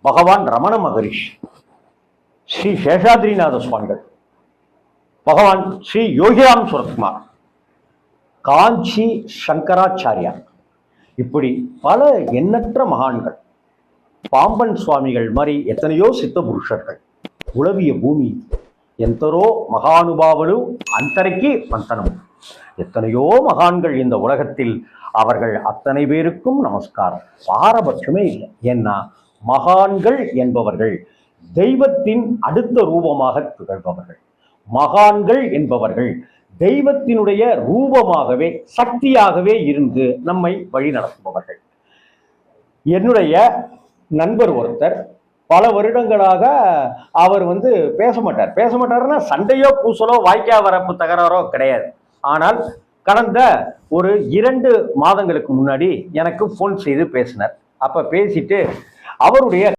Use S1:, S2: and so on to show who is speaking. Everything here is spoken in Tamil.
S1: பகவான் ரமண மகரிஷி, ஸ்ரீ சேஷாத்ரிநாத சுவாமிகள், பகவான் ஸ்ரீ யோகிராம் சுரத்குமார், காஞ்சி சங்கராச்சாரியா, இப்படி பல எண்ணற்ற மகான்கள், பாம்பன் சுவாமிகள் மாதிரி எத்தனையோ சித்த புருஷர்கள் உளவிய பூமி. ఎంతరో మహానుభావులు అంతరికి మంతనం. எத்தனையோ மகான்கள் இந்த உலகத்தில், அவர்கள் அத்தனை பேருக்கும் நமஸ்காரம். பாரபட்சமே இல்லை. ஏன்னா மகான்கள் என்பவர்கள் தெய்வத்தின் அடுத்த ரூபமாக திகழ்பவர்கள். மகான்கள் என்பவர்கள் தெய்வத்தினுடைய ரூபமாகவே, சக்தியாகவே இருந்து நம்மை வழி நடத்துபவர்கள். என்னுடைய நண்பர் ஒருத்தர் பல வருடங்களாக அவர் பேச மாட்டார்னா சண்டையோ பூசலோ வாய்க்கா வரப்பு தகராறோ கிடையாது. ஆனால் கடந்த ஒரு 2 மாதங்களுக்கு முன்னாடி எனக்கு போன் செய்து பேசினார். அப்ப பேசிட்டு அவருடைய